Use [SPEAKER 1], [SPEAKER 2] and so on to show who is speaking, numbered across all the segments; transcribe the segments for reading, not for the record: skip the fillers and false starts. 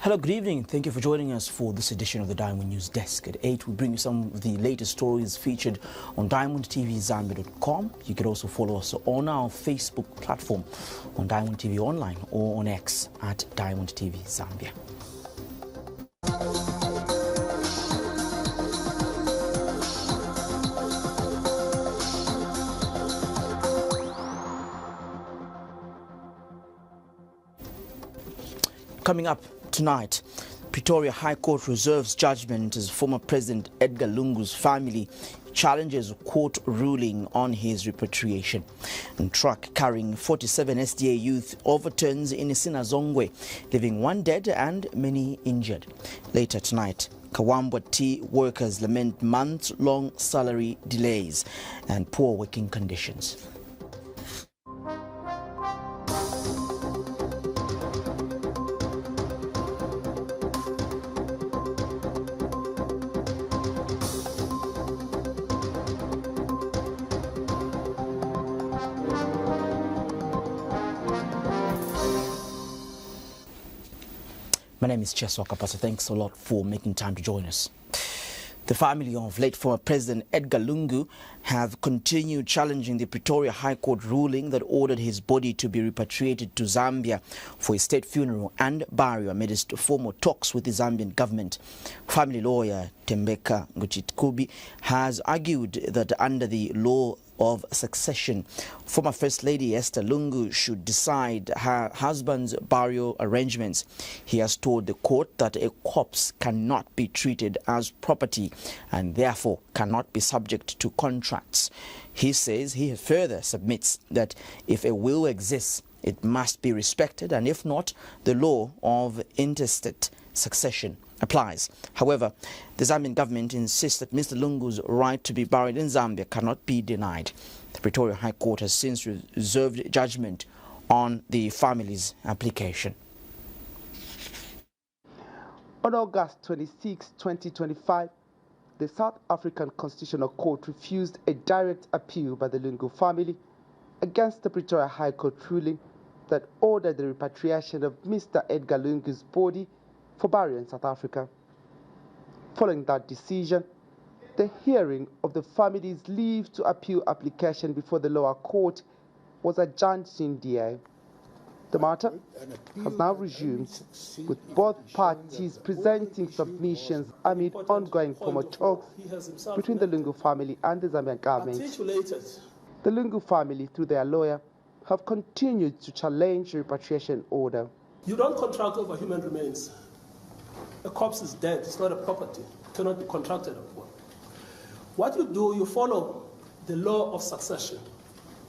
[SPEAKER 1] Hello, good evening. Thank you for joining us for this edition of the Diamond News Desk. At 8, we bring you some of the latest stories featured on DiamondTVZambia.com. You can also follow us on our Facebook platform on Diamond TV Online or on X at Diamond TV Zambia. Coming up tonight, Pretoria High Court reserves judgment as former President Edgar Lungu's family challenges court ruling on his repatriation. And truck carrying 47 SDA youth overturns in Sinazongwe, leaving one dead and many injured. Later tonight, KAWAMBWA tea workers lament months-long salary delays and poor working conditions. My name is Cheswa Kapasa. Thanks a lot for making time to join us. The family of late former President Edgar Lungu have continued challenging the Pretoria High Court ruling that ordered his body to be repatriated to Zambia for a state funeral and burial amidst formal talks with the Zambian government. Family lawyer Tembeka Nguchitkubi has argued that under the law of succession, former First Lady Esther Lungu should decide her husband's burial arrangements. He has told the court that a corpse cannot be treated as property and therefore cannot be subject to contracts. He says he further submits that if a will exists, it must be respected, and if not, the law of intestate succession applies. However, the Zambian government insists that Mr. Lungu's right to be buried in Zambia cannot be denied. The Pretoria High Court has since reserved judgment on the family's application.
[SPEAKER 2] On August 26, 2025, the South African Constitutional Court refused a direct appeal by the Lungu family against the Pretoria High Court ruling that ordered the repatriation of Mr. Edgar Lungu's body for burial in South Africa. Following that decision, the hearing of the family's leave to appeal application before the lower court was adjourned to India. The matter has now resumed, with both parties presenting submissions amid ongoing formal talks between the Lungu family and the Zambian government. The Lungu family, through their lawyer, have continued to challenge the repatriation order.
[SPEAKER 3] You don't contract over human remains. A corpse is dead, it's not a property, it cannot be contracted upon. What you do, you follow the law of succession.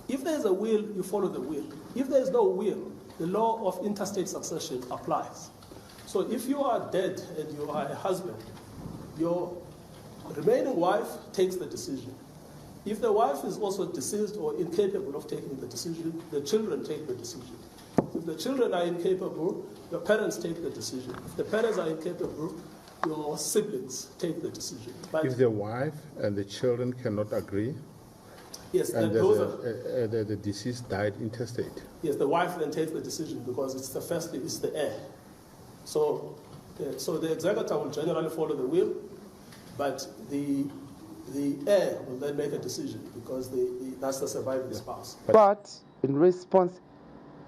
[SPEAKER 3] If there is a will, you follow the will. If there is no will, the law of interstate succession applies. So if you are dead and you are a husband, your remaining wife takes the decision. If the wife is also deceased or incapable of taking the decision, the children take the decision. If the children are incapable, your parents take the decision. If the parents are incapable, your siblings take the decision. But
[SPEAKER 4] if the wife and the children cannot agree,
[SPEAKER 3] yes,
[SPEAKER 4] and
[SPEAKER 3] the
[SPEAKER 4] deceased died intestate.
[SPEAKER 3] Yes, the wife then takes the decision because it's the heir. So the executor will generally follow the will, but the heir will then make a decision because that's the surviving spouse.
[SPEAKER 2] But in response,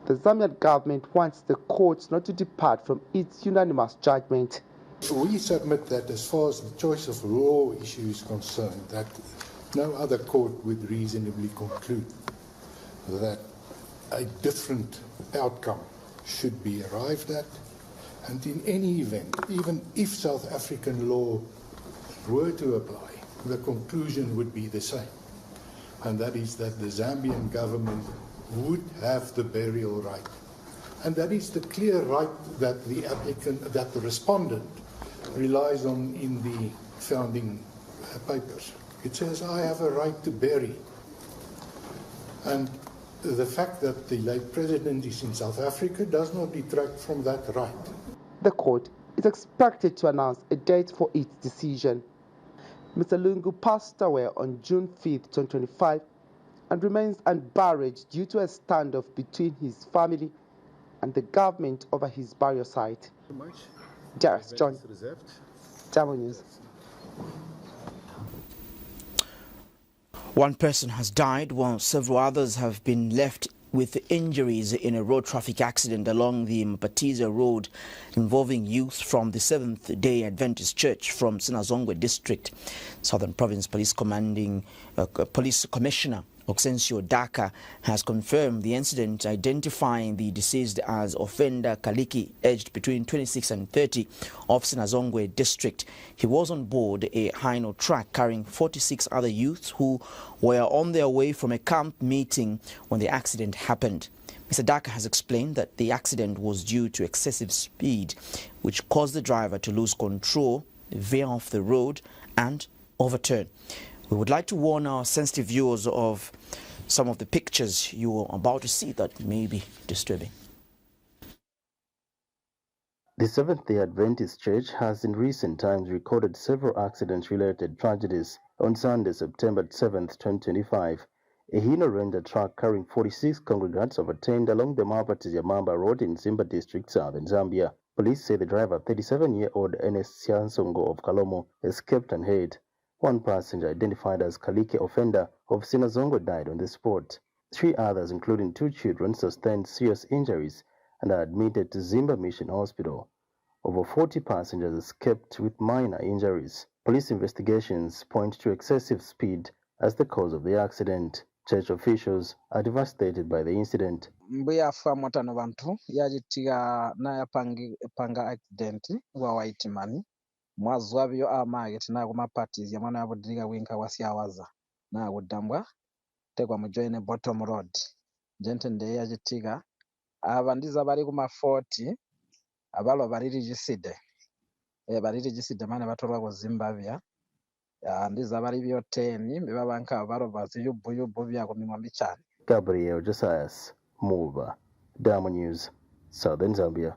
[SPEAKER 2] the Zambian government wants the courts not to depart from its unanimous judgment.
[SPEAKER 5] We submit that as far as the choice of law issue is concerned, that no other court would reasonably conclude that a different outcome should be arrived at. And in any event, even if South African law were to apply, the conclusion would be the same. And that is that the Zambian government would have the burial right. And that is the clear right that the applicant, that the respondent relies on in the founding papers. It says, I have a right to bury. And the fact that the late president is in South Africa does not detract from that right.
[SPEAKER 2] The court is expected to announce a date for its decision. Mr. Lungu passed away on June 5, 2025, and remains unburied due to a standoff between his family and the government over his burial site. Darius John,
[SPEAKER 4] Reserved.
[SPEAKER 2] Tamil News.
[SPEAKER 1] One person has died while several others have been left with injuries in a road traffic accident along the MAPATIZYA road involving youth from the Seventh-day Adventist Church from Sinazongwe district. Southern Province Police Police Commissioner Oxensio Daka has confirmed the incident, identifying the deceased as offender Kaliki, aged between 26 and 30, of Sinazongwe district. He was on board a Hino truck carrying 46 other youths who were on their way from a camp meeting when the accident happened. Mr. Daka has explained that the accident was due to excessive speed, which caused the driver to lose control, veer off the road and overturn. We would like to warn our sensitive viewers of some of the pictures you are about to see that may be disturbing.
[SPEAKER 6] The Seventh-day Adventist Church has in recent times recorded several accident-related tragedies. On Sunday, September 7, 2025, a Hino Ranger truck carrying 46 congregants overturned along the MAPATIZYA Road in Simba District, southern Zambia. Police say the driver, 37-year-old Ernest Siansongo of Kalomo, escaped unhurt. One passenger, identified as Kaliki offender of Sinazongwe, died on the spot. 3 others, including 2 children, sustained serious injuries and are admitted to Zimba Mission Hospital. Over 40 passengers escaped with minor injuries. Police investigations point to excessive speed as the cause of the accident. Church officials are devastated by the incident.
[SPEAKER 7] Mbuyafa mwatano bantu yajitiga na panga accident wa waitimani mwazwabyo amageti nago MAPATIZYA mwana yabudiriga winka wasyawaza nago dambwa tegwa mujoine bottom road jente nde yajitiga abandiza bari ku ma40 abalo baririgiside mane batorwa ku Zimbabwe ndiza bari byo 10 biba banka baro baziyubu bya ku minwa mbicyane.
[SPEAKER 6] Gabriel Josias, Muba, Diamond News, Southern Zambia.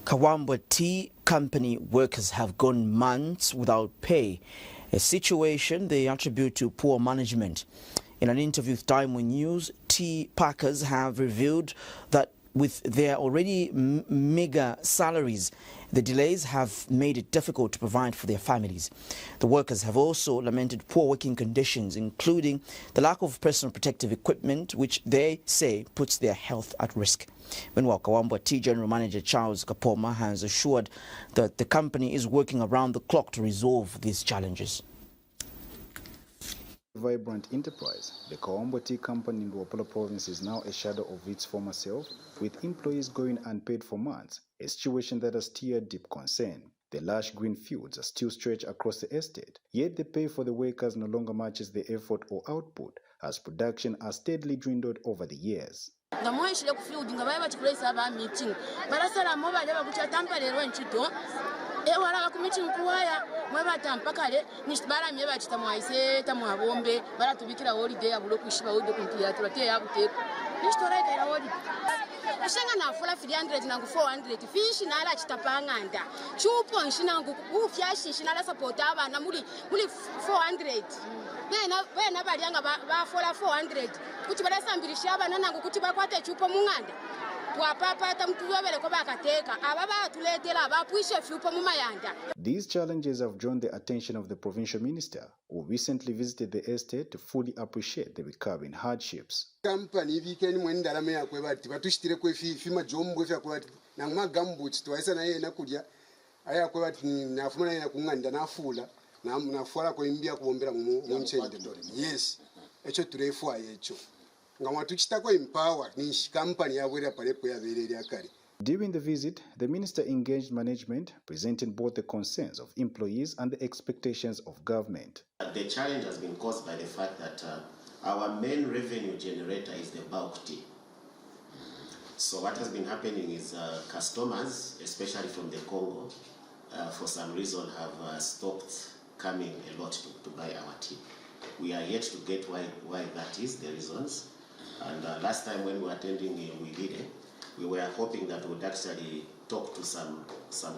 [SPEAKER 1] KAWAMBWA tea company workers have gone months without pay, a situation they attribute to poor management. In an interview with Diamond News, tea packers have revealed that with their already meager salaries, the delays have made it difficult to provide for their families. The workers have also lamented poor working conditions, including the lack of personal protective equipment, which they say puts their health at risk. Meanwhile, KAWAMBWA Tea General Manager Charles Kapoma has assured that the company is working around the clock to resolve these challenges.
[SPEAKER 8] Vibrant enterprise, the KAWAMBWA Tea Company in Luapula Province is now a shadow of its former self, with employees going unpaid for months, a situation that has stirred deep concern. The lush green fields are still stretched across the estate, yet the pay for the workers no longer matches the effort or output, as production has steadily dwindled over the years.
[SPEAKER 9] ewala bakumiti nkuwaya mwebata mpakale nishibara mye bachita mwaise tamwabombe bara tubikira holiday abulo kushiba holiday kuntiya tulatie yabuteko nishtora ita holiday ashanga na fula 300 nangu 400 fish na ala chitapanganda chupo nshinangu ufyashi shinala support abana muri 400 bena balyanga bafola 400 kuti balasambirisha abana nangu kuti bakwate chupo munganda.
[SPEAKER 8] These challenges have drawn the attention of the provincial minister, who recently visited the estate to fully appreciate the recurring hardships.
[SPEAKER 10] Yes,
[SPEAKER 8] during the visit, the minister engaged management, presenting both the concerns of employees and the expectations of government.
[SPEAKER 11] The challenge has been caused by the fact that our main revenue generator is the bulk tea. So what has been happening is customers, especially from the Congo, for some reason have stopped coming a lot to buy our tea. We are yet to get why that is, the reasons. And last time when we were attending Wigide, we were hoping that we would actually talk to some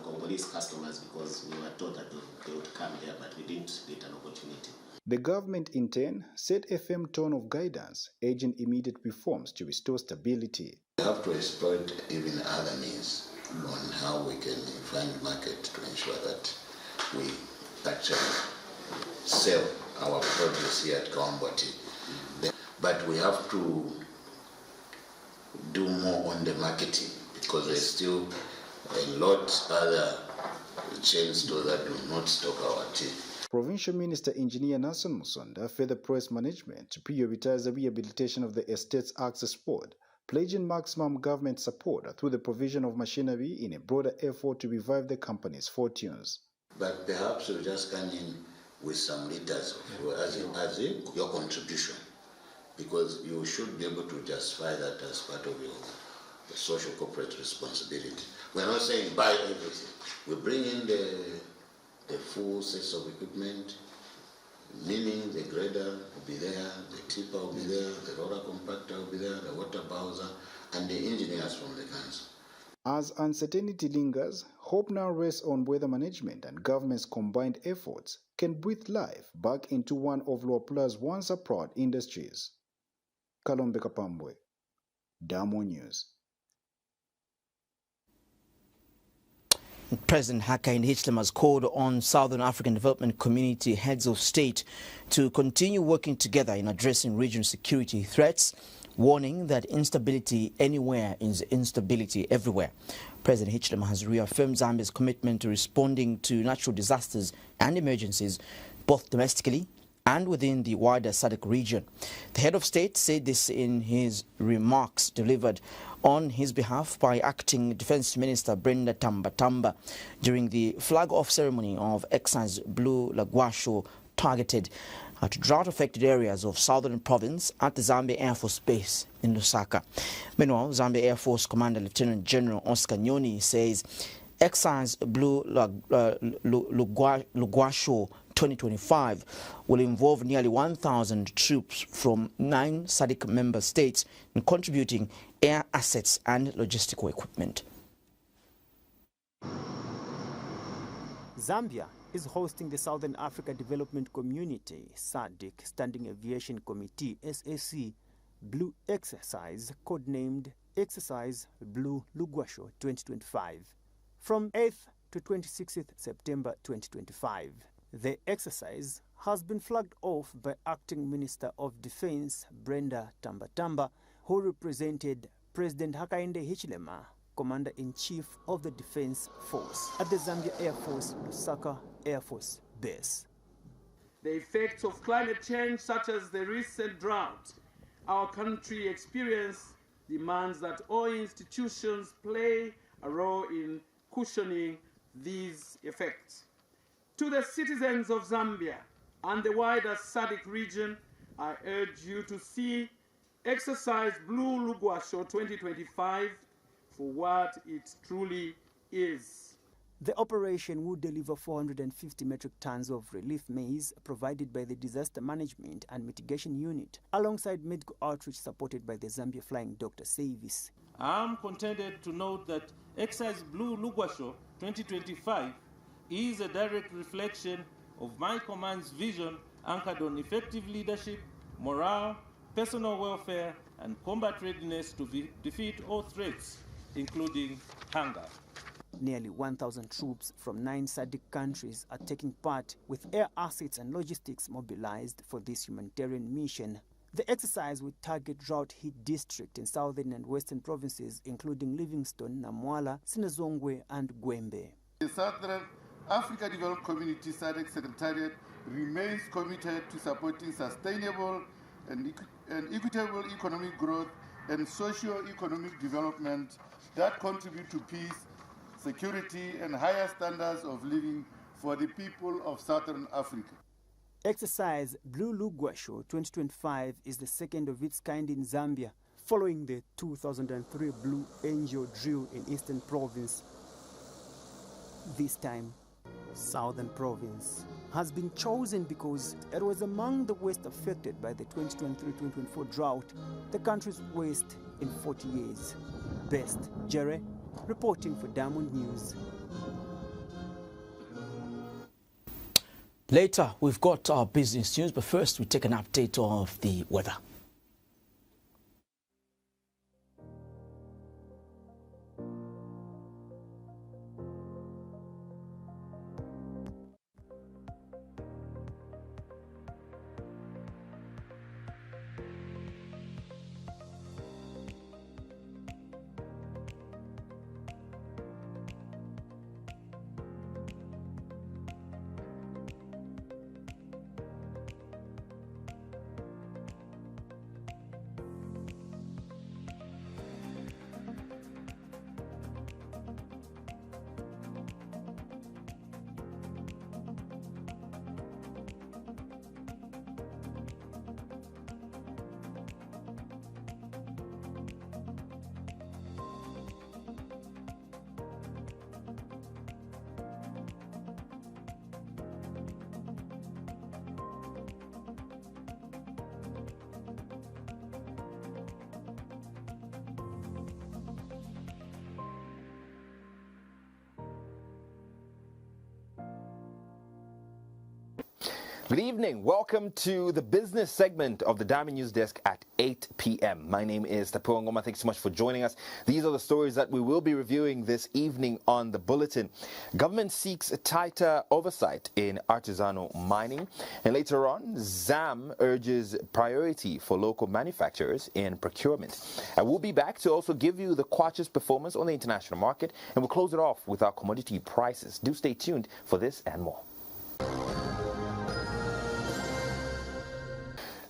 [SPEAKER 11] Congolese customers, because we were told that they would come there, but we didn't get an opportunity.
[SPEAKER 8] The government, in turn, set a firm tone of guidance, urging immediate reforms to restore stability.
[SPEAKER 10] We have to exploit even other means on how we can find market to ensure that we actually sell our produce here at KAWAMBWA. But we have to do more on the marketing because there's still a lot other chain stores that do not stock our tea.
[SPEAKER 8] Provincial Minister Engineer Nelson Musonda further pressed management to prioritize the rehabilitation of the estate's access board, pledging maximum government support through the provision of machinery in a broader effort to revive the company's fortunes.
[SPEAKER 10] But perhaps we'll just come in with some letters as your contribution, because you should be able to justify that as part of your social corporate responsibility. We're not saying buy everything. We bring in the full sets of equipment, meaning the grader will be there, the tipper will be there, the roller compactor will be there, the water bowser, and the engineers from the council.
[SPEAKER 8] As uncertainty lingers, hope now rests on whether management and government's combined efforts can breathe life back into one of Luapula's once proud industries. KAWAMBWA, Damo News.
[SPEAKER 1] President Hakainde Hichilema has called on Southern African Development Community heads of state to continue working together in addressing regional security threats, warning that instability anywhere is instability everywhere. President Hichilema has reaffirmed Zambia's commitment to responding to natural disasters and emergencies, both domestically and within the wider SADC region. The head of state said this in his remarks delivered on his behalf by Acting Defence Minister Brenda Tamba during the flag-off ceremony of Exercise Blue Lugwasho targeted at drought-affected areas of Southern Province at the Zambia Air Force Base in Lusaka. Meanwhile, Zambia Air Force Commander Lieutenant General Oscar Nyoni says Exercise Blue Lugwasho 2025 will involve nearly 1,000 troops from 9 SADC member states in contributing air assets and logistical equipment.
[SPEAKER 12] Zambia is hosting the Southern Africa Development Community SADC Standing Aviation Committee SAC Blue Exercise, codenamed Exercise Blue Lugwasho 2025, from 8th to 26th September 2025. The exercise has been flagged off by Acting Minister of Defence Brenda Tamba, who represented President Hakainde Hichilema, Commander-in-Chief of the Defence Force, at the Zambia Air Force Lusaka Air Force Base.
[SPEAKER 13] The effects of climate change, such as the recent drought our country experienced, demands that all institutions play a role in cushioning these effects. To the citizens of Zambia and the wider SADC region, I urge you to see Exercise Blue Lugwasho 2025 for what it truly is.
[SPEAKER 12] The operation will deliver 450 metric tons of relief maize provided by the Disaster Management and Mitigation Unit, alongside medical outreach supported by the Zambia Flying Doctor Service.
[SPEAKER 13] I'm contented to note that Exercise Blue Lugwasho 2025 is a direct reflection of my command's vision anchored on effective leadership, morale, personal welfare, and combat readiness to defeat all threats, including hunger.
[SPEAKER 12] Nearly 1,000 troops from 9 SADC countries are taking part, with air assets and logistics mobilized for this humanitarian mission. The exercise will target drought-hit districts in southern and western provinces, including Livingstone, Namwala, Sinazongwe, and Gwembe.
[SPEAKER 14] The Southern Africa Development Community SADC Secretariat remains committed to supporting sustainable and equitable economic growth and socio-economic development that contribute to peace, security, and higher standards of living for the people of Southern Africa.
[SPEAKER 12] Exercise Blue Lugwasho 2025 is the second of its kind in Zambia, following the 2003 Blue Angel drill in Eastern Province. This time, Southern Province has been chosen because it was among the worst affected by the 2023-2024 drought, the country's worst in 40 years. Best Jere, reporting for Diamond News.
[SPEAKER 1] Later, we've got our business news, but first we take an update of the weather.
[SPEAKER 15] Good evening. Welcome to the business segment of the Diamond Newsdesk at 8 p.m. My name is Tapuwa Ngoma. Thanks so much for joining us. These are the stories that we will be reviewing this evening on the bulletin. Government seeks a tighter oversight in artisanal mining. And later on, ZAM urges priority for local manufacturers in procurement. I will be back to also give you the Kwacha's performance on the international market, and we'll close it off with our commodity prices. Do stay tuned for this and more.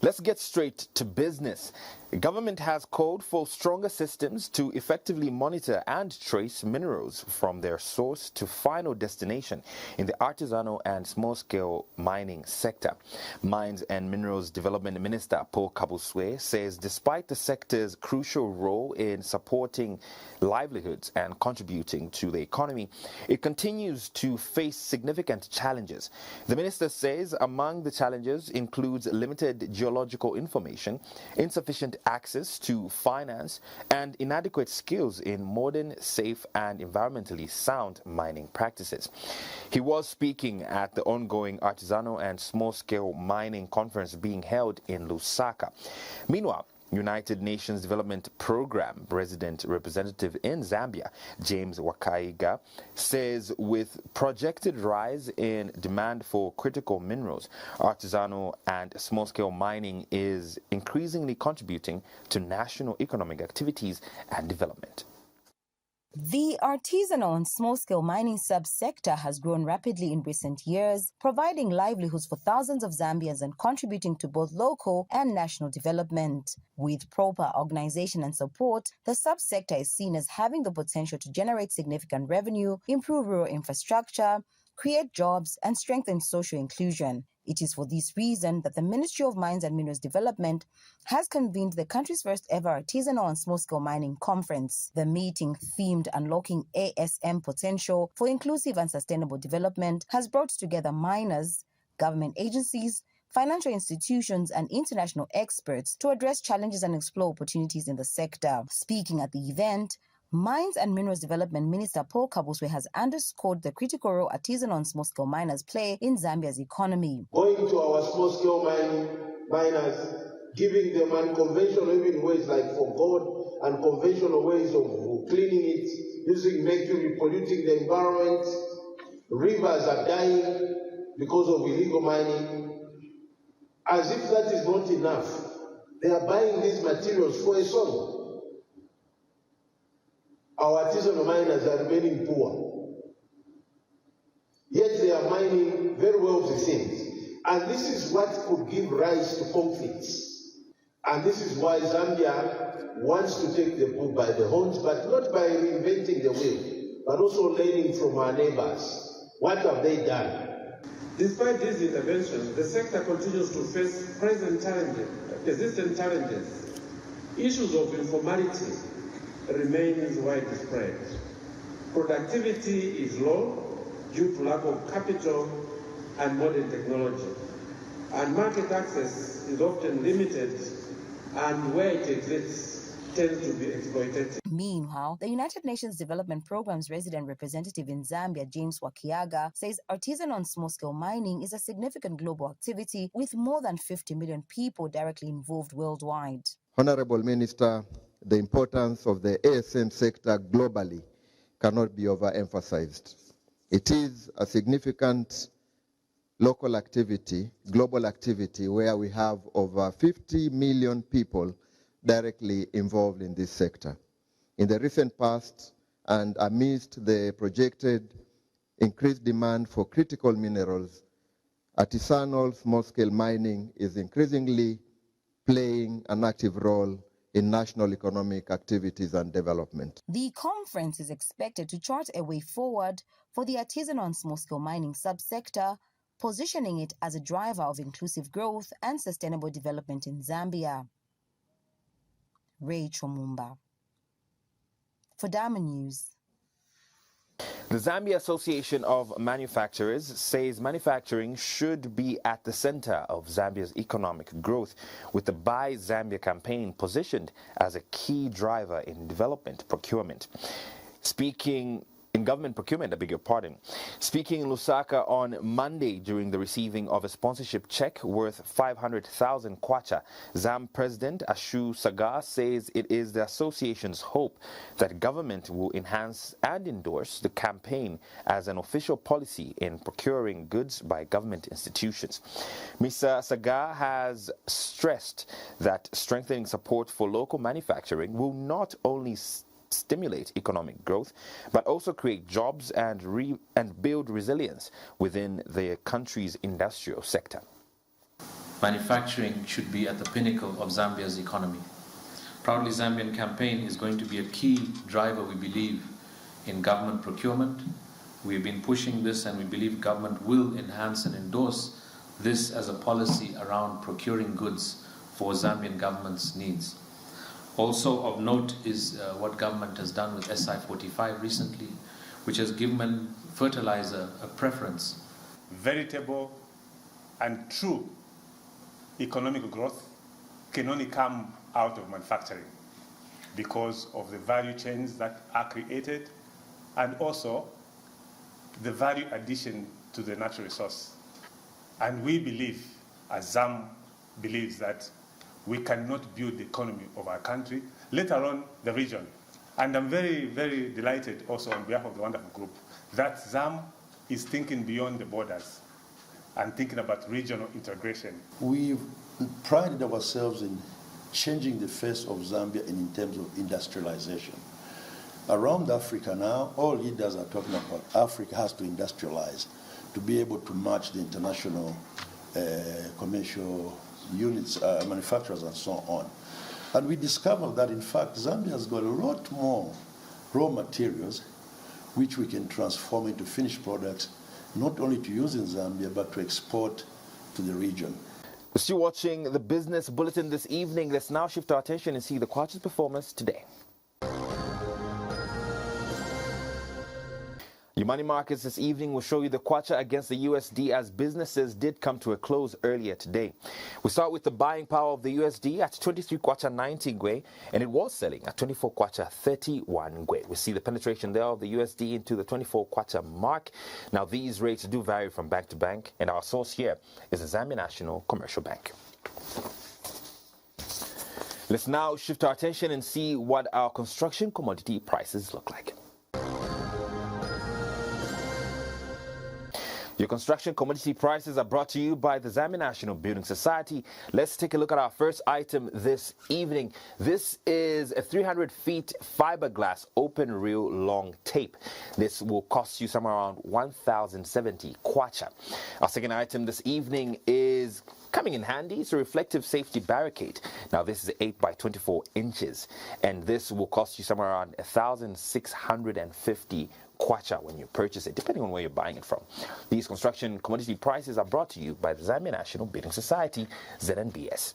[SPEAKER 15] Let's get straight to business. The government has called for stronger systems to effectively monitor and trace minerals from their source to final destination in the artisanal and small-scale mining sector. Mines and Minerals Development Minister Paul Kabuswe says despite the sector's crucial role in supporting livelihoods and contributing to the economy, it continues to face significant challenges. The minister says among the challenges includes limited geological information, insufficient access to finance, and inadequate skills in modern, safe, and environmentally sound mining practices. He was speaking at the ongoing artisanal and small-scale mining conference being held in Lusaka. Meanwhile, United Nations Development Program Resident Representative in Zambia, James Wakaiga, says with projected rise in demand for critical minerals, artisanal and small-scale mining is increasingly contributing to national economic activities and development.
[SPEAKER 16] The artisanal and small-scale mining subsector has grown rapidly in recent years, providing livelihoods for thousands of Zambians and contributing to both local and national development. With proper organization and support, the subsector is seen as having the potential to generate significant revenue, improve rural infrastructure, create jobs, and strengthen social inclusion. It is for this reason that the Ministry of Mines and Minerals Development has convened the country's first ever artisanal and small-scale mining conference. The meeting, themed Unlocking ASM Potential for Inclusive and Sustainable Development, has brought together miners, government agencies, financial institutions, and international experts to address challenges and explore opportunities in the sector. Speaking at the event, Mines and Minerals Development Minister Paul Kabuswe has underscored the critical role artisanal and small-scale miners play in Zambia's economy.
[SPEAKER 17] Going to our small-scale miners, giving them unconventional even ways like for gold, unconventional ways of cleaning it, using mercury, polluting the environment. Rivers are dying because of illegal mining. As if that is not enough, they are buying these materials for a song. Our artisanal miners are remaining poor. Yet they are mining very wealthy things. And this is what could give rise to conflicts. And this is why Zambia wants to take the bull by the horns, but not by reinventing the wheel, but also learning from our neighbors. What have they done?
[SPEAKER 18] Despite these interventions, the sector continues to face persistent challenges. Issues of informality remains widespread. Productivity is low due to lack of capital and modern technology. And market access is often limited, and where it exists tends to be exploited.
[SPEAKER 16] Meanwhile, the United Nations Development Program's resident representative in Zambia, James Wakaiga, says artisanal and small-scale mining is a significant global activity with more than 50 million people directly involved worldwide.
[SPEAKER 19] Honorable Minister, the importance of the ASM sector globally cannot be overemphasized. It is a significant local activity, global activity, where we have over 50 million people directly involved in this sector. In the recent past, and amidst the projected increased demand for critical minerals, artisanal small-scale mining is increasingly playing an active role in national economic activities and development.
[SPEAKER 16] The conference is expected to chart a way forward for the artisanal and small-scale mining subsector, positioning it as a driver of inclusive growth and sustainable development in Zambia. Ray Chomumba for Diamond News.
[SPEAKER 15] The Zambia Association of Manufacturers says manufacturing should be at the center of Zambia's economic growth, with the Buy Zambia campaign positioned as a key driver in development procurement. Speaking in government procurement, I beg your pardon. Speaking in Lusaka on Monday during the receiving of a sponsorship check worth 500,000 kwacha, ZAM President Ashu Sagar says it is the association's hope that government will enhance and endorse the campaign as an official policy in procuring goods by government institutions. Mr. Sagar has stressed that strengthening support for local manufacturing will not only stimulate economic growth, but also create jobs and build resilience within the country's industrial sector.
[SPEAKER 20] Manufacturing should be at the pinnacle of Zambia's economy. Proudly Zambian campaign is going to be a key driver, we believe, in government procurement. We've been pushing this, and we believe government will enhance and endorse this as a policy around procuring goods for Zambian government's needs. Also of note is what government has done with SI45 recently, which has given fertilizer a preference.
[SPEAKER 21] Veritable and true economic growth can only come out of manufacturing because of the value chains that are created and also the value addition to the natural resource. And we believe, as ZAM believes, that we cannot build the economy of our country, let alone the region. And I'm very, very delighted also on behalf of the wonderful group that ZAM is thinking beyond the borders and thinking about regional integration.
[SPEAKER 22] We've prided ourselves in changing the face of Zambia in terms of industrialization. Around Africa now, all leaders are talking about Africa has to industrialize to be able to match the international commercial units, manufacturers and so on. And we discovered that in fact Zambia has got a lot more raw materials which we can transform into finished products, not only to use in Zambia but to export to the region.
[SPEAKER 15] We're still watching the Business Bulletin this evening. Let's now shift our attention and see the kwacha's performance today. Your money markets this evening will show you the kwacha against the USD as businesses did come to a close earlier today. We start with the buying power of the USD at 23 kwacha 90 ngwe, and it was selling at 24 kwacha 31 ngwe. We see the penetration there of the USD into the 24 kwacha mark. Now these rates do vary from bank to bank, and our source here is the Zambia National Commercial Bank. Let's now shift our attention and see what our construction commodity prices look like. Your construction commodity prices are brought to you by the Zambia National Building Society. Let's take a look at our first item this evening. This is a 300 feet fiberglass open reel long tape. This will cost you somewhere around 1,070 kwacha. Our second item this evening is coming in handy. It's a reflective safety barricade. Now this is 8 by 24 inches, and this will cost you somewhere around 1,650 kwacha when you purchase it, depending on where you're buying it from. These construction commodity prices are brought to you by the Zambia National Building Society, ZNBS.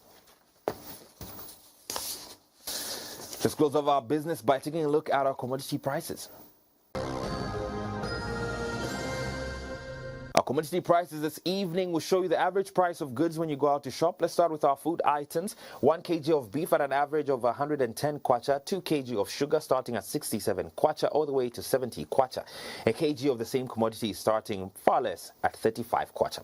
[SPEAKER 15] Let's close off our business by taking a look at our commodity prices. Our commodity prices this evening will show you the average price of goods when you go out to shop. Let's start with our food items. 1 kg of beef at an average of 110 kwacha. 2 kg of sugar starting at 67 kwacha all the way to 70 kwacha. A kg of the same commodity is starting far less at 35 kwacha.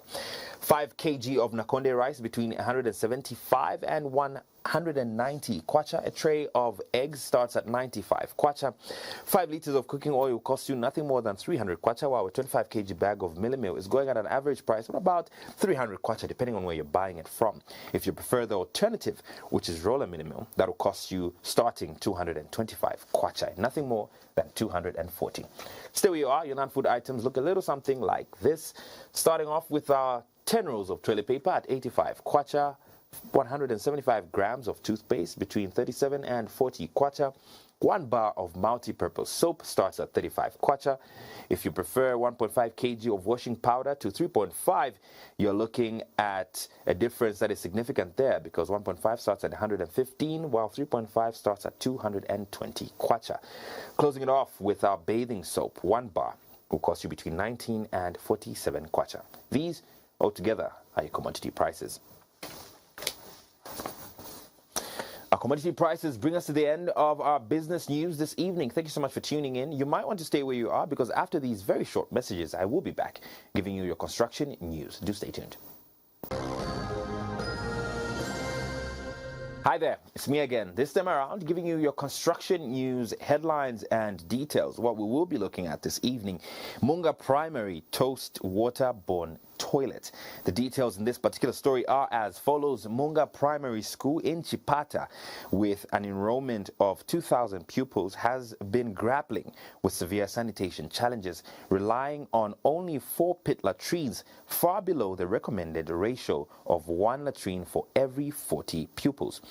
[SPEAKER 15] 5 kg of Nakonde rice between 175 and 190 kwacha. A tray of eggs starts at 95 kwacha. 5 liters of cooking oil will cost you nothing more than 300 kwacha, while a 25 kg bag of millet meal is going at an average price of about 300 kwacha, depending on where you're buying it from. If you prefer the alternative, which is roller millet meal, that will cost you starting 225 kwacha, nothing more than 240. Stay where you are. Your non-food items look a little something like this. Starting off with our 10 rolls of toilet paper at 85 kwacha. 175 grams of toothpaste between 37 and 40 kwacha. 1 bar of multi-purpose soap starts at 35 kwacha. If you prefer 1.5 kg of washing powder to 3.5, you're looking at a difference that is significant there, because 1.5 starts at 115, while 3.5 starts at 220 kwacha. Closing it off with our bathing soap, 1 bar will cost you between 19 and 47 kwacha. These altogether are your commodity prices. Our Commodity prices bring us to the end of our business news this evening. Thank you so much for tuning in. You might want to stay where you are because after these very short messages, I will be back giving you your construction news. Do stay tuned. Hi there, it's me again. This time around, giving you your construction news headlines and details. What we will be looking at this evening, Munga Primary Toast Waterborne Toilet. The details in this particular story are as follows. Munga Primary School in Chipata, with an enrollment of 2,000 pupils, has been grappling with severe sanitation challenges, relying on only 4 pit latrines, far below the recommended ratio of 1 latrine for every 40 pupils.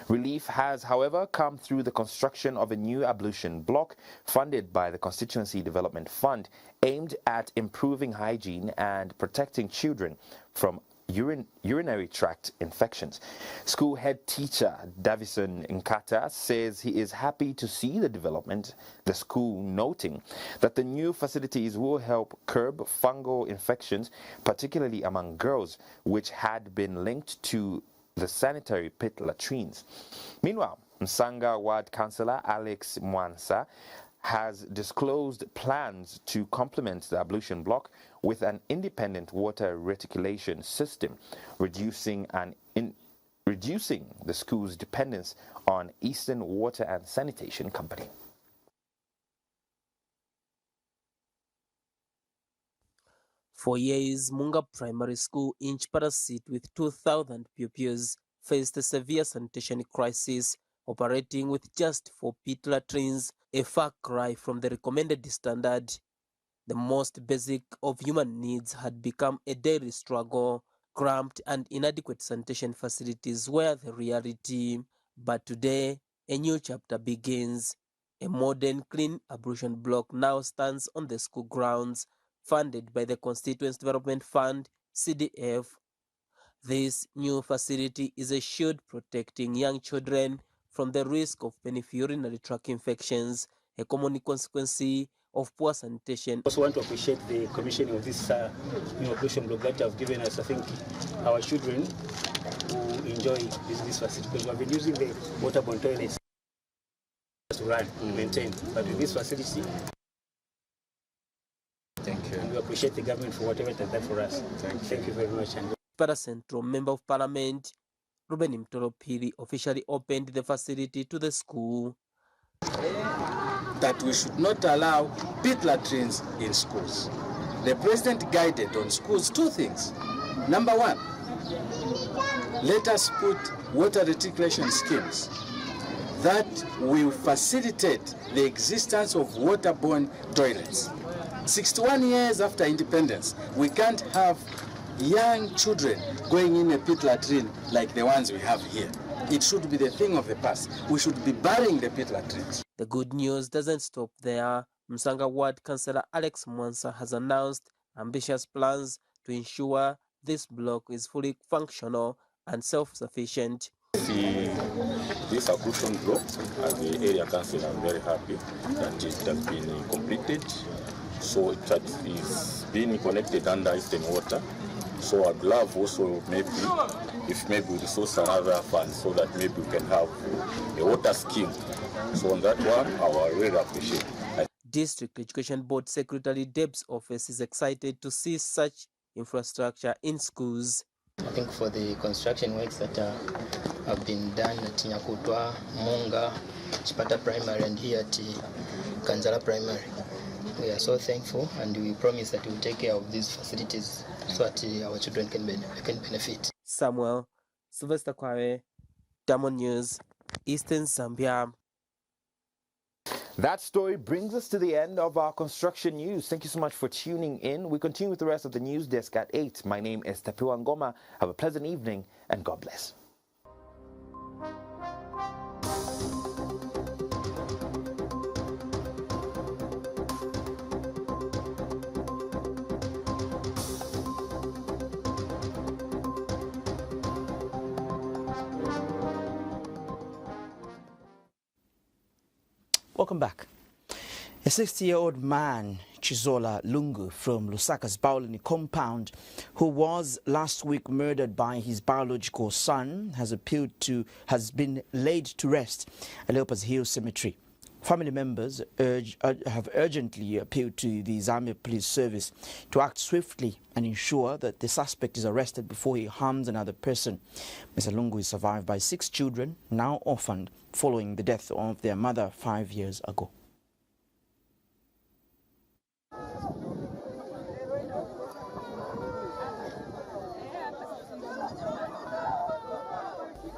[SPEAKER 15] Relief has, however, come through the construction of a new ablution block funded by the Constituency Development Fund, aimed at improving hygiene and protecting children from urinary tract infections. School head teacher Davison Nkata says he is happy to see the development, the school noting that the new facilities will help curb fungal infections, particularly among girls, which had been linked to the sanitary pit latrines. Meanwhile, Msanga Ward Councillor Alex Mwansa has disclosed plans to complement the ablution block with an independent water reticulation system, reducing the school's dependence on Eastern Water and Sanitation Company.
[SPEAKER 3] For years, Munga Primary School in Chipata City with 2,000 pupils faced a severe sanitation crisis, operating with just 4 pit latrines, a far cry from the recommended standard. The most basic of human needs had become a daily struggle. Cramped and inadequate sanitation facilities were the reality. But today, a new chapter begins. A modern, clean ablution block now stands on the school grounds, funded by the Constituency Development Fund, CDF. This new facility is a shield protecting young children from the risk of urinary tract infections, a common consequence of poor sanitation.
[SPEAKER 5] I also want to appreciate the commissioning of this new ablution block that have given us. I think our children will enjoy this facility because we have been using the waterborne toilets to run, maintain. But with this facility, thank you. And we appreciate the government for whatever it has done for us. Thank you very much.
[SPEAKER 3] Para Central Member of Parliament Ruben Mtolopiri officially opened the facility to the school.
[SPEAKER 23] That we should not allow pit latrines in schools. The President guided on schools 2 things. Number 1, let us put water reticulation schemes that will facilitate the existence of waterborne toilets. 61 years after independence, we can't have young children going in a pit latrine like the ones we have here. It should be the thing of the past. We should be burying the pit latrines.
[SPEAKER 3] The good news doesn't stop there. Msanga Ward Councillor Alex Mwansa has announced ambitious plans to ensure this block is fully functional and self-sufficient.
[SPEAKER 24] This ablution block, as the area council, I'm very happy that it has been completed. So it is being connected under Eastern Water. So I'd love also maybe we resource another fund so that maybe we can have a water scheme. So on that one, I will really appreciate it.
[SPEAKER 3] District Education Board Secretary Deb's office is excited to see such infrastructure in schools.
[SPEAKER 25] I think for the construction works that have been done at Nyakutwa, Munga, Chipata Primary and here at Kanzala Primary, we are so thankful and we promise that we will take care of these facilities so that our children can benefit.
[SPEAKER 3] Samuel Sylvester Kware, Diamond News, Eastern Zambia.
[SPEAKER 15] That story brings us to the end of our construction news. Thank you so much for tuning in. We continue with the rest of the news desk at 8. My name is Tapiwa Ngoma. Have a pleasant evening and God bless.
[SPEAKER 1] Welcome back. A 60-year-old man Chizola Lungu from Lusaka's Baulani compound, who was last week murdered by his biological son, has been laid to rest at Leopards Hill Cemetery. Family members have urgently appealed to the Zambia Police Service to act swiftly and ensure that the suspect is arrested before he harms another person. Mr. Lungu is survived by 6 children, now orphaned, following the death of their mother 5 years ago.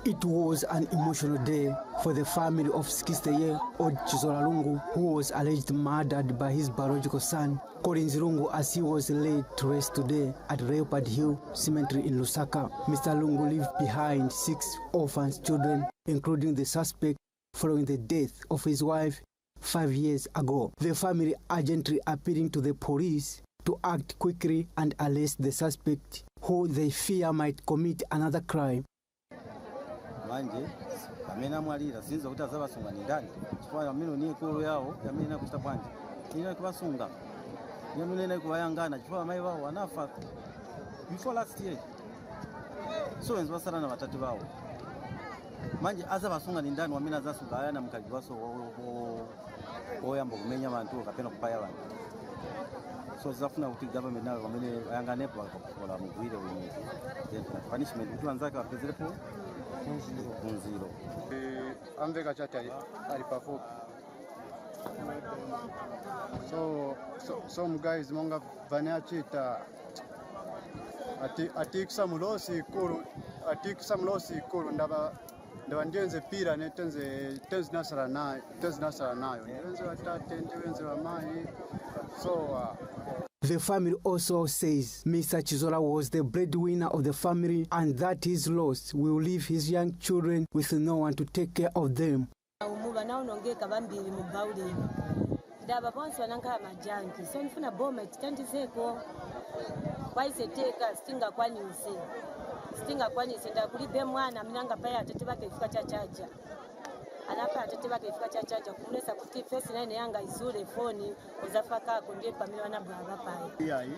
[SPEAKER 2] It was an emotional day for the family of 60-year-old Chizola Lungu, who was alleged murdered by his biological son, Collins Lungu, as he was laid to rest today at Leopard Hill Cemetery in Lusaka. Mr. Lungu left behind 6 orphan children, including the suspect, following the death of his wife 5 years ago. The family urgently appealing to the police to act quickly and arrest the suspect, who they fear might commit another crime.
[SPEAKER 4] Manje amena mwalira sinza kuti azabasunga ni ndani chifukwa amene ni ikulu yawo amene kuchita bwanji ina kubasunga yamene na kubayangana chifukwa mai wao wanafa before last year, so wenzi basala na batatu bawo manje azabasunga ni ndani wamene azasunga ayana mkaji waso oyamba kumenya abantu kapena kupaya abantu, so zafuna kuti government nayo wamene ayanganepo akapola mugwire wenye punishment kuti wanzake wapezerepo kunziro
[SPEAKER 6] amveka chati ali pafupi, so guys monga vane achita atikisa mulosi ikulu ndaba ndiyenze pira tenzi nasala nayo ndiyenze watate ndiyenze wamai.
[SPEAKER 2] The family also says Mr. Chizola was the breadwinner of the family and that his loss will leave his young children with no one to take care of them.
[SPEAKER 7] anapa atete bakefika chachaja kumulesa kuti first line yanga izule phone uzafaka konde pamela na baba pai
[SPEAKER 6] yayi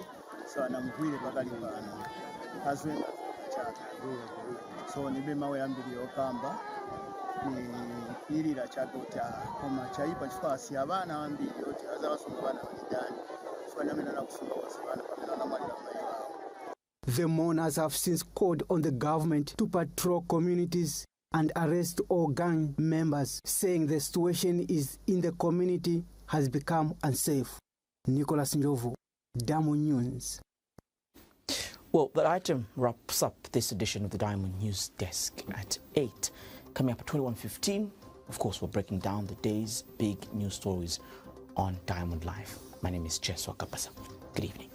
[SPEAKER 6] sana mvile bakali bana azwe chacha so nibe mawe yambiri okamba ni ilira chakota koma chaipa chifasi abana wambiri oti azabasonga bana bandani fana mena na kufunga wasibana pamela na mali mai.
[SPEAKER 2] The mourners have since called on the government to patrol communities and arrest all gang members, saying the situation in the community has become unsafe. Nicholas Njovu, Diamond News.
[SPEAKER 1] Well, that item wraps up this edition of the Diamond News Desk at 8. Coming up at 21:15, of course, we're breaking down the day's big news stories on Diamond Live. My name is Cheswa Kapasa. Good evening.